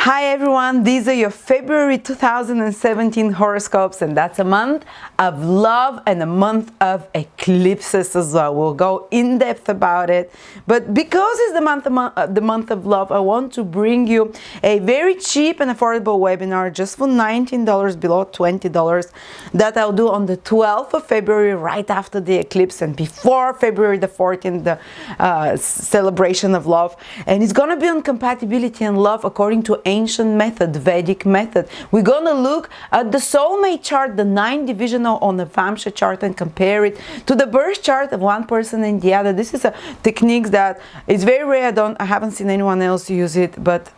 Hi everyone, these are your February 2017 horoscopes, and that's a month of love and a month of eclipses as well. We'll go in depth about it, but because it's the month of love, I want to bring you a very cheap and affordable webinar just for $19, below $20, that I'll do on the 12th of February, right after the eclipse and before February the 14th, the celebration of love. And it's gonna be on compatibility and love according to ancient method, Vedic method. We're gonna look at the soulmate chart, the 9 divisional on the Vamsha chart, and compare it to the birth chart of one person and the other. This is a technique that is very rare. I haven't seen anyone else use it, but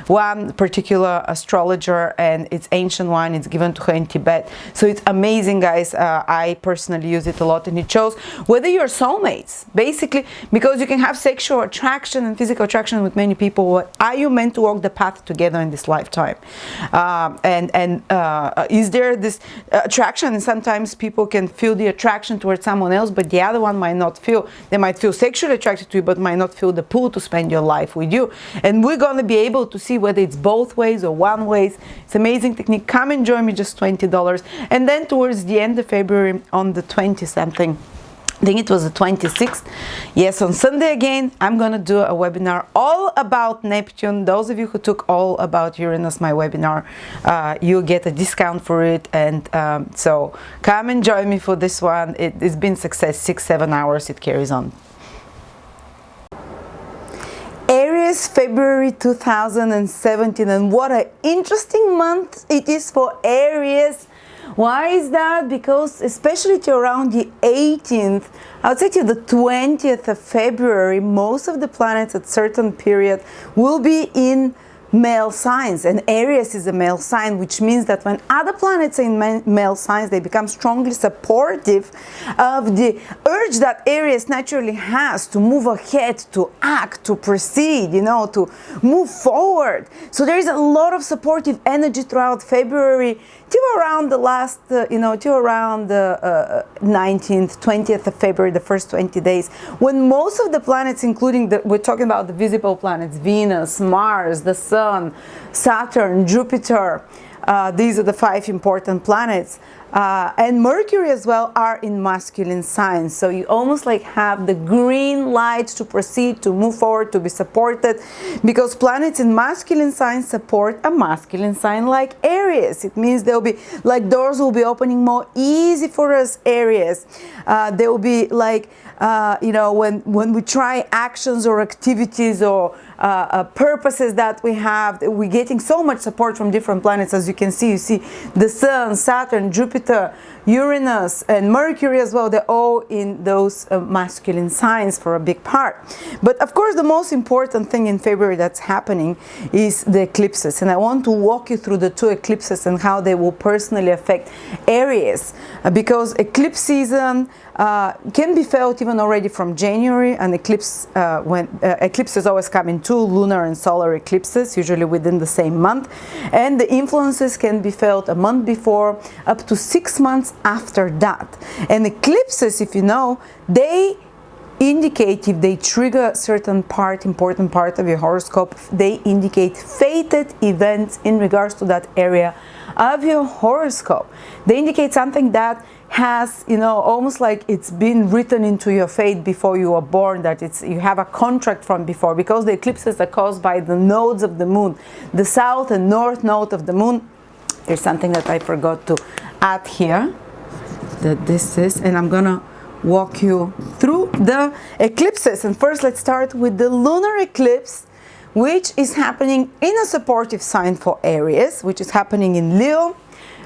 one particular astrologer, and it's ancient one. It's given to her in Tibet, so it's amazing, guys. I personally use it a lot, and it shows whether you're soulmates, basically, because you can have sexual attraction and physical attraction with many people. Are you meant to walk the path together in this lifetime? Is there this attraction? And sometimes people can feel the attraction towards someone else, but the other one might not feel. They might feel sexually attracted to you, but might not feel the pull to spend your life with you. And we're going to be able to see whether it's both ways or one ways. It's an amazing technique. Come and join me, just $20. And then towards the end of February, on the 20-something, I think it was the 26th. Yes, on Sunday again, I'm going to do a webinar all about Neptune. Those of you who took all about Uranus, my webinar, you'll get a discount for it. And so come and join me for this one. It's been success, 6-7 hours it carries on. Aries February 2017, and what an interesting month it is for Aries. Why is that? Because especially to around the 18th, I would say to the 20th of February, most of the planets at certain period will be in male signs, and Aries is a male sign, which means that when other planets are in male signs, they become strongly supportive of the urge that Aries naturally has to move ahead, to act, to proceed, to move forward. So there is a lot of supportive energy throughout February till around the last, till around the 19th, 20th of February, the first 20 days, when most of the planets, including we're talking about the visible planets, Venus, Mars, the Sun, Saturn, Jupiter, these are the 5 important planets, and Mercury as well, are in masculine signs. So you almost like have the green light to proceed, to move forward, to be supported, because planets in masculine signs support a masculine sign like Aries. It means there'll be like doors will be opening more easy for us, Aries. There will be like when we try actions or activities or purposes that we have, we're getting so much support from different planets. As you can see, you see the Sun, Saturn, Jupiter, Uranus, and Mercury as well. They're all in those masculine signs for a big part. But of course, the most important thing in February that's happening is the eclipses, and I want to walk you through the 2 eclipses and how they will personally affect Aries, because eclipse season can be felt even already from January. An eclipse, when eclipses always come in 2 lunar and solar eclipses, usually within the same month, and the influences can be felt a month before, up to 6 months after that. And eclipses, if you know, they indicate, if they trigger a certain important part of your horoscope, they indicate fated events in regards to that area of your horoscope. They indicate something that has, almost like it's been written into your fate before you were born, that you have a contract from before, because the eclipses are caused by the nodes of the moon, the south and north node of the moon. There's something that I forgot to add here, that this is, and I'm gonna walk you through the eclipses. And first, let's start with the lunar eclipse, which is happening in a supportive sign for Aries, which is happening in Leo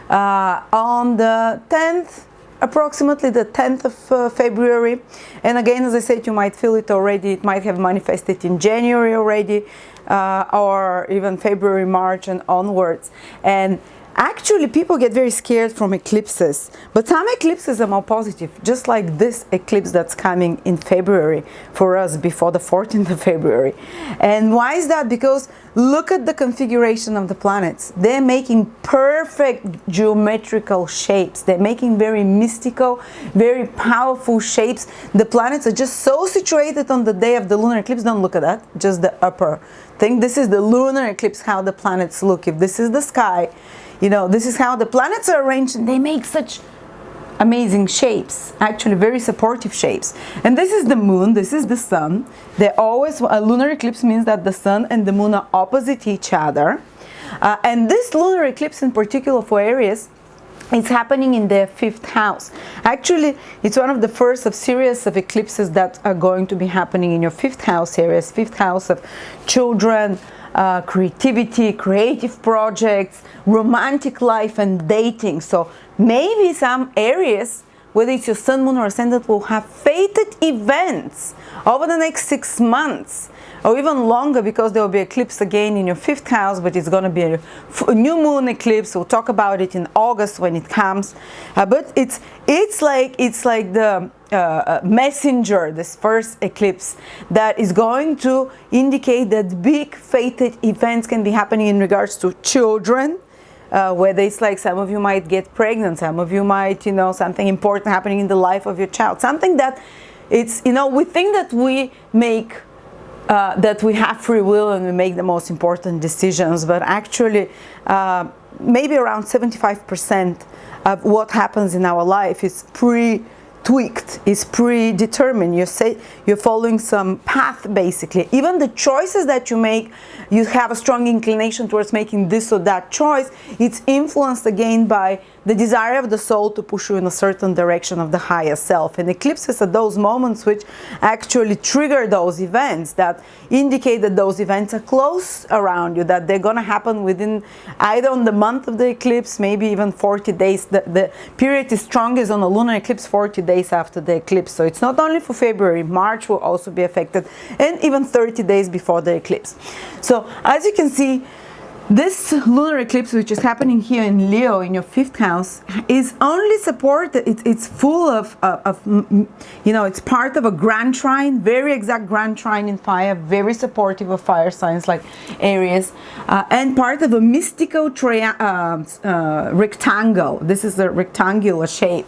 on the 10th, approximately the 10th of February. And again, as I said, you might feel it already. It might have manifested in January already, or even February, March and onwards. And Actually, people get very scared from eclipses, but some eclipses are more positive, just like this eclipse that's coming in February for us before the 14th of February. And why is that? Because look at the configuration of the planets. They're making perfect geometrical shapes. They're making very mystical, very powerful shapes. The planets are just so situated on the day of the lunar eclipse. Don't look at that, just the upper thing. This is the lunar eclipse, how the planets look. If this is the sky, you know, this is how the planets are arranged, and they make such amazing shapes, actually very supportive shapes. And this is the moon, this is the sun. They're always, a lunar eclipse means that the sun and the moon are opposite each other. And this lunar eclipse in particular for Aries, it's happening in their 5th house. Actually, it's one of the first of series of eclipses that are going to be happening in your 5th house, Aries, 5th house of children, creativity, creative projects, romantic life and dating. So maybe some Aries, whether it's your sun, moon or ascendant, will have fated events over the next 6 months or even longer, because there will be eclipse again in your 5th house, but it's going to be a new moon eclipse. We'll talk about it in August when it comes. But it's like the messenger, this first eclipse, that is going to indicate that big fated events can be happening in regards to children. Whether it's like some of you might get pregnant, some of you might, you know, something important happening in the life of your child, something that it's, you know, we think that we make that we have free will and we make the most important decisions, but actually maybe around 75% of what happens in our life is tweaked, is predetermined. You're following some path, basically. Even the choices that you make, you have a strong inclination towards making this or that choice. It's influenced again by the desire of the soul to push you in a certain direction of the higher self. And eclipses are those moments which actually trigger those events, that indicate that those events are close around you, that they're going to happen within either on the month of the eclipse, maybe even 40 days. The period is strongest on a lunar eclipse 40 days after the eclipse. So it's not only for February, March will also be affected, and even 30 days before the eclipse. So as you can see, this lunar eclipse, which is happening here in Leo in your 5th house, is only supported, it's full of, you know, it's part of a grand trine, very exact grand trine in fire, very supportive of fire signs like Aries, and part of a mystical rectangle. This is a rectangular shape,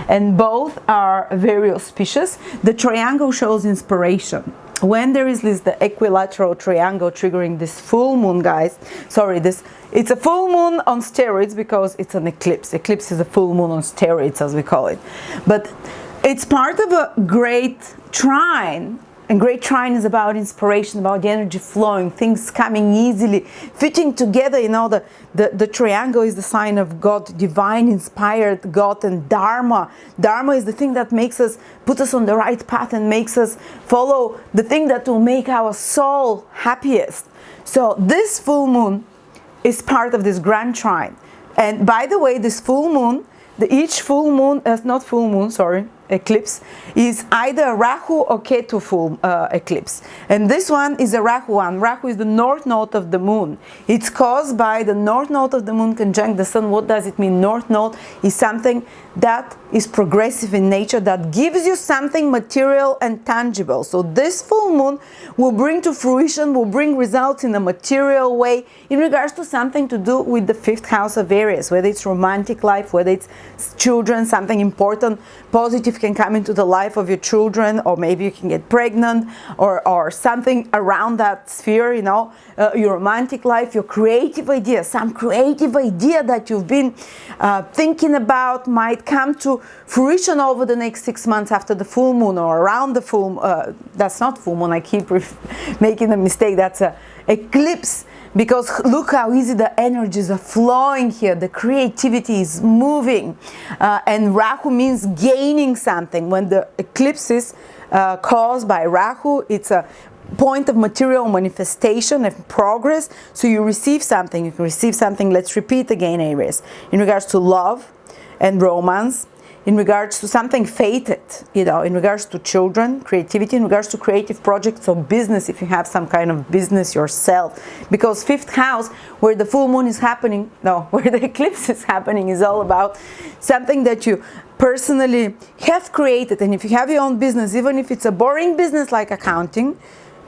and both are very auspicious. The triangle shows inspiration. When there is the equilateral triangle triggering this full moon, guys, it's a full moon on steroids because it's an eclipse. Eclipse is a full moon on steroids, as we call it. But it's part of a great trine. And great trine is about inspiration, about the energy flowing, things coming easily, fitting together. You know, the triangle is the sign of God, divine, inspired God, and Dharma. Dharma is the thing that makes us, put us on the right path and makes us follow the thing that will make our soul happiest. So this full moon is part of this grand trine. And by the way, this full moon, each full moon, eclipse is either a Rahu or Ketu full eclipse, and this one is a Rahu one. Rahu is the north node of the moon. It's caused by the north node of the moon conjunct the sun. What does it mean? North node is something that is progressive in nature, that gives you something material and tangible. So this full moon will bring to fruition, will bring results in a material way in regards to something to do with the 5th house of Aries, whether it's romantic life, whether it's children, something important, positive can come into the life of your children, or maybe you can get pregnant, or something around that sphere, you know, your romantic life, your creative idea, some creative idea that you've been thinking about might come to fruition over the next 6 months after the full moon or around the full that's not full moon, I keep making a mistake, that's a eclipse. Because look how easy the energies are flowing here, the creativity is moving, and Rahu means gaining something. When the eclipse is caused by Rahu, it's a point of material manifestation and progress. So you receive something, let's repeat again, Aries, in regards to love and romance, in regards to something fated, you know, in regards to children, creativity, in regards to creative projects or business, if you have some kind of business yourself. Because fifth house, where the full moon is happening, no, where the eclipse is happening, is all about something that you personally have created. And if you have your own business, even if it's a boring business like accounting,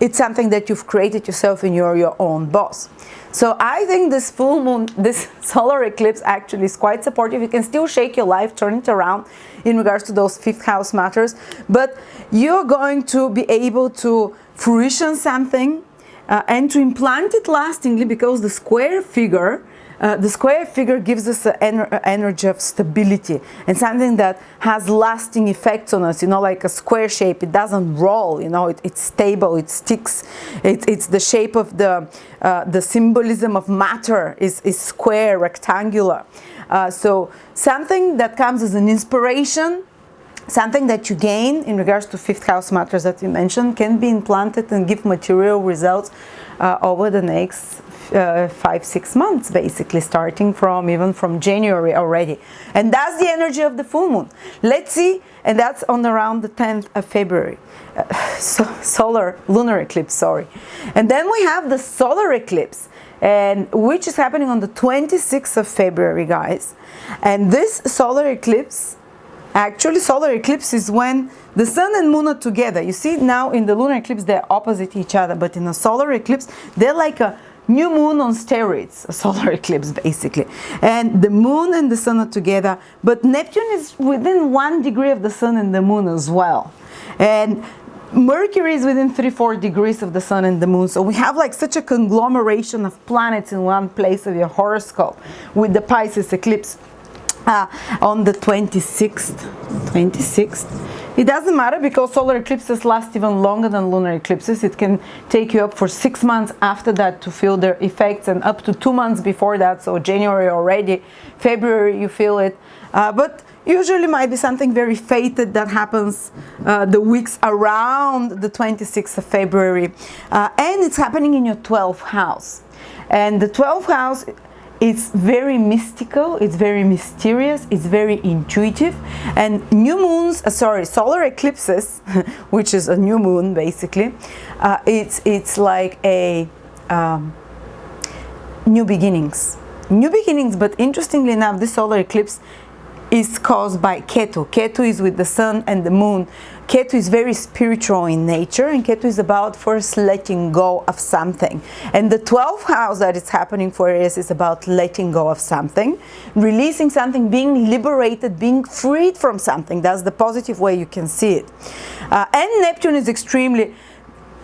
it's something that you've created yourself and you're your own boss. So I think this full moon, this solar eclipse actually is quite supportive. You can still shake your life, turn it around in regards to those fifth house matters, but you're going to be able to fruition something and to implant it lastingly, because the square figure gives us an energy of stability and something that has lasting effects on us, you know, like a square shape. It doesn't roll, you know, it's stable, it sticks. It's the shape of the symbolism of matter is square, rectangular. So something that comes as an inspiration, something that you gain in regards to fifth house matters that we mentioned, can be implanted and give material results over the next 5-6 months, basically, starting even from January already. And that's the energy of the full moon. Let's see, and that's on around the 10th of February. Lunar eclipse, sorry. And then we have the solar eclipse, and which is happening on the 26th of February, guys. And this solar eclipse, actually, solar eclipse is when the sun and moon are together. You see, now in the lunar eclipse, they're opposite each other, but in a solar eclipse, they're like a new moon on steroids, a solar eclipse, basically. And the moon and the sun are together, but Neptune is within 1 degree of the sun and the moon as well. And Mercury is within 3-4 degrees of the sun and the moon. So we have like such a conglomeration of planets in one place of your horoscope, with the Pisces eclipse on the 26th. It doesn't matter, because solar eclipses last even longer than lunar eclipses. It can take you up for 6 months after that to feel their effects, and up to 2 months before that. So January already, February you feel it. But usually might be something very fated that happens the weeks around the 26th of February. And it's happening in your 12th house. And the 12th house, it's very mystical, it's very mysterious, it's very intuitive. And solar eclipses, which is a new moon basically, it's like a new beginnings. But interestingly enough, this solar eclipse is caused by Ketu. Ketu is with the sun and the moon. Ketu is very spiritual in nature, and Ketu is about first letting go of something. And the 12th house that is happening for Aries is about letting go of something, releasing something, being liberated, being freed from something. That's the positive way you can see it. And Neptune is extremely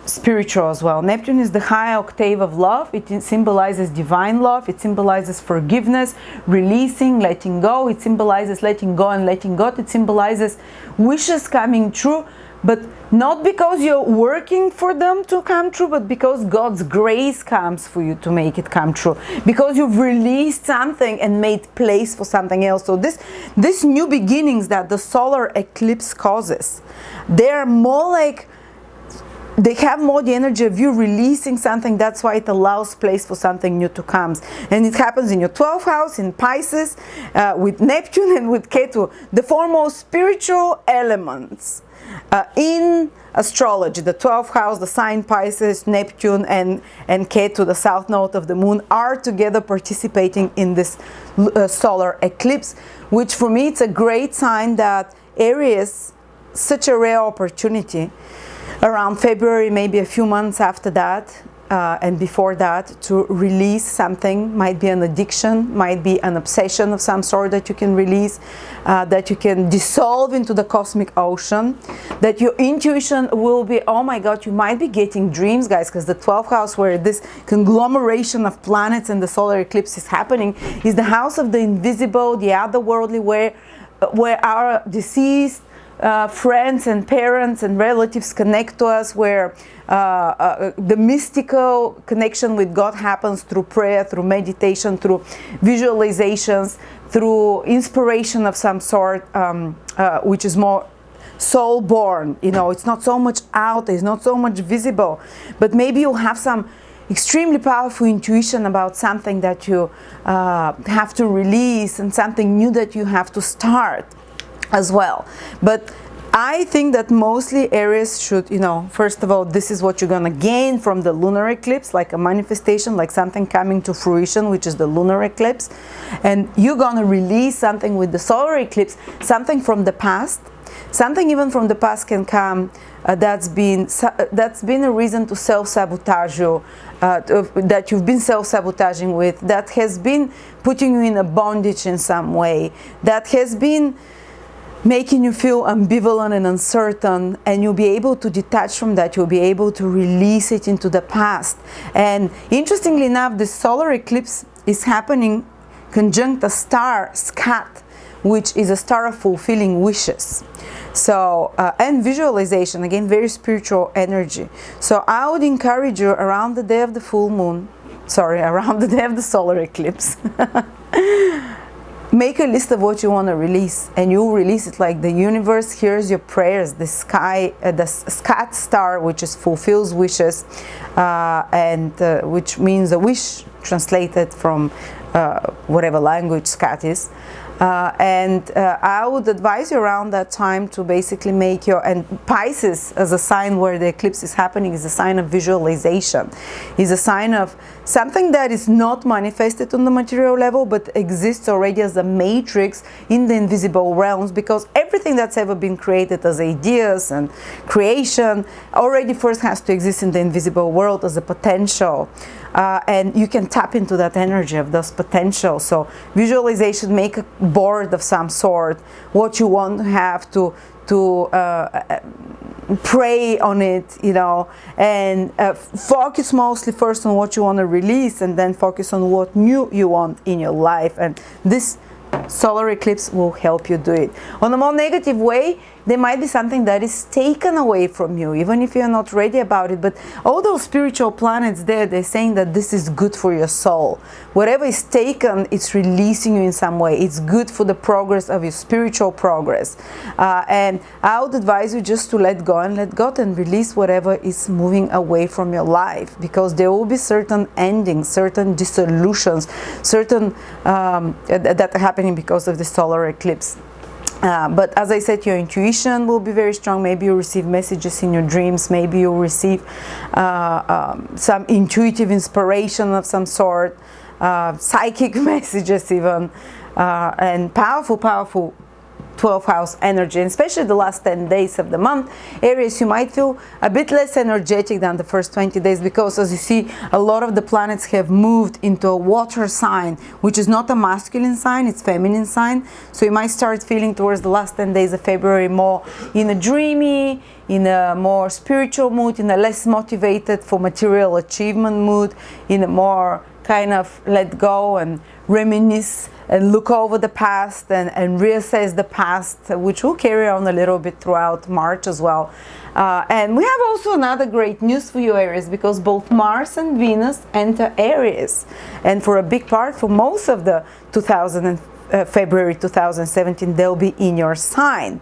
spiritual as well. Neptune is the high octave of love. It symbolizes divine love. It symbolizes forgiveness, releasing, letting go. It symbolizes letting go and letting God. It symbolizes wishes coming true, but not because you're working for them to come true, but because God's grace comes for you to make it come true, because you've released something and made place for something else. So this new beginnings that the solar eclipse causes, they're more like, they have more the energy of you releasing something. That's why it allows place for something new to come. And it happens in your 12th house, in Pisces, with Neptune and with Ketu, the four most spiritual elements in astrology. The 12th house, the sign Pisces, Neptune and Ketu, the south node of the moon, are together participating in this solar eclipse, which for me it's a great sign that Aries, such a rare opportunity, around February, maybe a few months after that, and before that, to release something. Might be an addiction, might be an obsession of some sort that you can release, that you can dissolve into the cosmic ocean, that your intuition will be, oh my God, you might be getting dreams, guys, because the 12th house, where this conglomeration of planets and the solar eclipse is happening, is the house of the invisible, the otherworldly, where our deceased friends and parents and relatives connect to us, where the mystical connection with God happens through prayer, through meditation, through visualizations, through inspiration of some sort, which is more soul born. You know, it's not so much out, it's not so much visible, but maybe you'll have some extremely powerful intuition about something that you have to release, and something new that you have to start. as well. But I think that mostly Aries should, first of all, this is what you're going to gain from the lunar eclipse, like a manifestation, like something coming to fruition, which is the lunar eclipse. And you're going to release something with the solar eclipse, something from the past. Something even from the past can come that's been a reason to self-sabotage you, that you've been self-sabotaging with, that has been putting you in a bondage in some way, that has been making you feel ambivalent and uncertain, and you'll be able to detach from that. You'll be able to release it into the past. And interestingly enough, the solar eclipse is happening conjunct a star, Scat, which is a star of fulfilling wishes. So, and visualization, again, very spiritual energy. So I would encourage you around the day of the full moon, around the day of the solar eclipse, make a list of what you want to release, and you'll release it like the universe hears your prayers. The sky, the Scat star, which is fulfills wishes, and which means a wish, translated from whatever language Scat is. And I would advise you around that time to basically make and Pisces, as a sign where the eclipse is happening, is a sign of visualization, is a sign of something that is not manifested on the material level but exists already as a matrix in the invisible realms, because everything that's ever been created as ideas and creation already first has to exist in the invisible world as a potential. And you can tap into that energy of those potential. So visualization, make a board of some sort, what you want to have to pray on it, and focus mostly first on what you want to release, and then focus on what new you want in your life. And this solar eclipse will help you do it. On a more negative way, there might be something that is taken away from you, even if you're not ready about it. But all those spiritual planets there, they're saying that this is good for your soul. Whatever is taken, it's releasing you in some way. It's good for the progress of your spiritual progress. And I would advise you just to let go and release whatever is moving away from your life, because there will be certain endings, certain dissolutions, certain that are happening because of the solar eclipse. But as I said, your intuition will be very strong. Maybe you'll receive messages in your dreams. Maybe you'll receive some intuitive inspiration of some sort, psychic messages even, and powerful 12th house energy, and especially the last 10 days of the month. Aries, you might feel a bit less energetic than the first 20 days, because as you see, a lot of the planets have moved into a water sign, which is not a masculine sign, it's feminine sign. So you might start feeling towards the last 10 days of February more in a dreamy, in a more spiritual mood, in a less motivated for material achievement mood, in a more kind of let go and reminisce and look over the past and reassess the past, which will carry on a little bit throughout March as well. And we have also another great news for you, Aries, because both Mars and Venus enter Aries. And for a big part, for most of the February 2017, they'll be in your sign.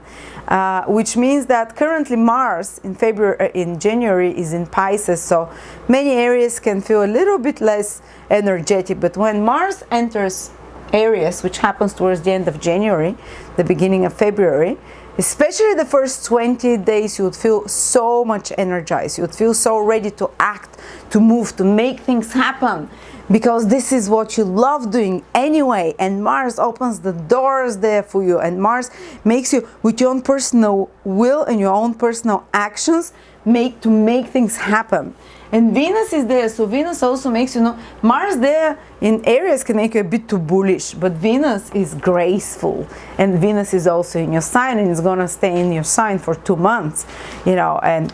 Which means that currently Mars in January is in Pisces, so many Aries can feel a little bit less energetic. But when Mars enters Aries, which happens towards the end of January, the beginning of February, especially the first 20 days, you would feel so much energized. You would feel so ready to act, to move, to make things happen, because this is what you love doing anyway. And Mars opens the doors there for you, and Mars makes you, with your own personal will and your own personal actions, make things happen. And Venus is there, so Venus also makes Mars there in Aries can make you a bit too bullish, but Venus is graceful, and Venus is also in your sign, and it's gonna stay in your sign for 2 months, and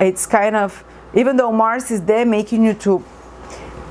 it's kind of, even though Mars is there making you to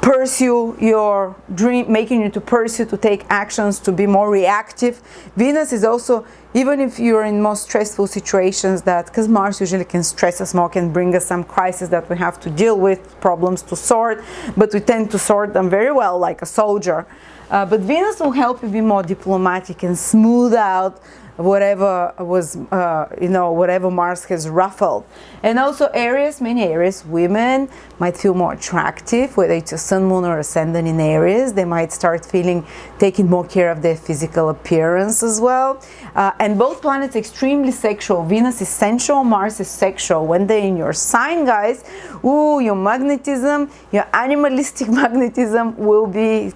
pursue your dream, making you to pursue, to take actions, to be more reactive, Venus is also, even if you're in more stressful situations, that because Mars usually can stress us more, can bring us some crises that we have to deal with, problems to sort, but we tend to sort them very well like a soldier. But Venus will help you be more diplomatic and smooth out whatever was, whatever Mars has ruffled. And also Aries, many Aries women might feel more attractive, whether it's a sun, moon, or ascendant in Aries. They might start taking more care of their physical appearance as well. And both planets extremely sexual. Venus is sensual, Mars is sexual. When they're in your sign, guys, your magnetism, your animalistic magnetism will be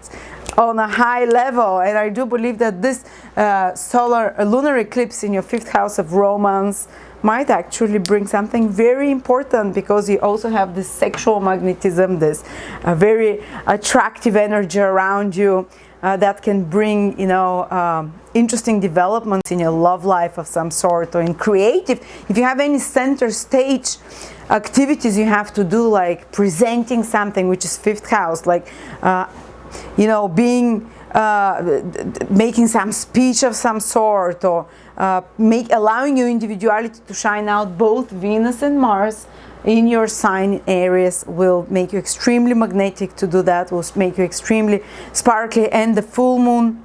on a high level. And I do believe that this lunar eclipse in your 5th house of romance might actually bring something very important, because you also have this sexual magnetism, this very attractive energy around you that can bring, interesting developments in your love life of some sort, or in creative. If you have any center stage activities you have to do, like presenting something, which is 5th house, like making some speech of some sort, or allowing your individuality to shine out, both Venus and Mars in your sign Aries will make you extremely magnetic to do that, will make you extremely sparkly. And the full moon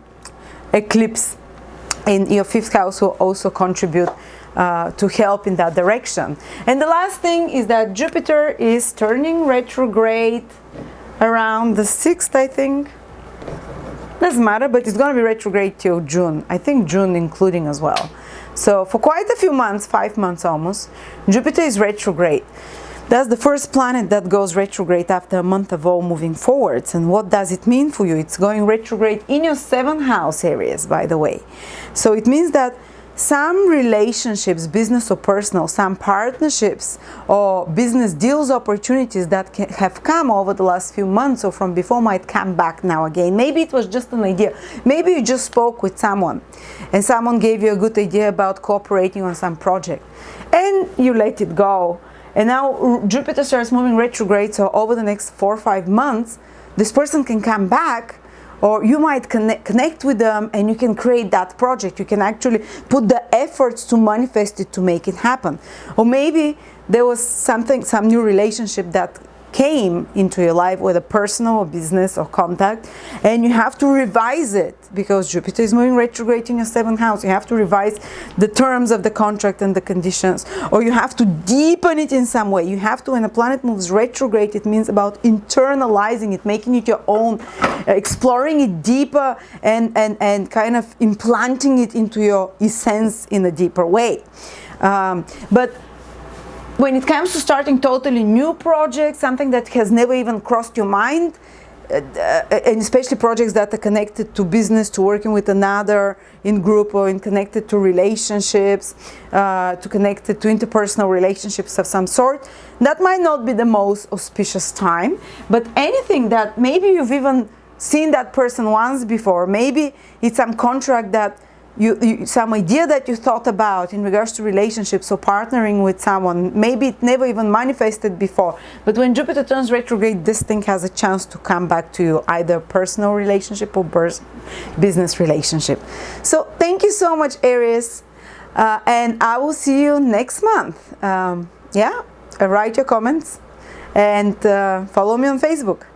eclipse in your 5th house will also contribute to help in that direction. And the last thing is that Jupiter is turning retrograde around the 6th, I think. Doesn't matter, but it's going to be retrograde till June. I think June including as well. So for quite a few months, 5 months almost, Jupiter is retrograde. That's the first planet that goes retrograde after a month of all moving forwards. And what does it mean for you? It's going retrograde in your 7th house Aries, by the way. So it means that some relationships, business or personal, some partnerships or business deals, opportunities that have come over the last few months or from before might come back now again. Maybe it was just an idea. Maybe you just spoke with someone and someone gave you a good idea about cooperating on some project and you let it go. And now Jupiter starts moving retrograde, so over the next 4 or 5 months, this person can come back, or you might connect with them and you can create that project. You can actually put the efforts to manifest it, to make it happen. Or maybe there was some new relationship that came into your life, whether personal or business or contact, and you have to revise it because Jupiter is moving retrograde in your 7th house. You have to revise the terms of the contract and the conditions, or you have to deepen it in some way. You have to, when a planet moves retrograde, it means about internalizing it, making it your own, exploring it deeper, and kind of implanting it into your essence in a deeper way. But when it comes to starting totally new projects, something that has never even crossed your mind, and especially projects that are connected to business, to working with another in group, or connected to relationships, connected to interpersonal relationships of some sort, that might not be the most auspicious time. But anything that maybe you've even seen that person once before, maybe it's some contract that some idea that you thought about in regards to relationships or partnering with someone, maybe it never even manifested before, but when Jupiter turns retrograde, this thing has a chance to come back to you, either personal relationship or business relationship. So thank you so much, Aries, and I will see you next month. Write your comments and follow me on Facebook.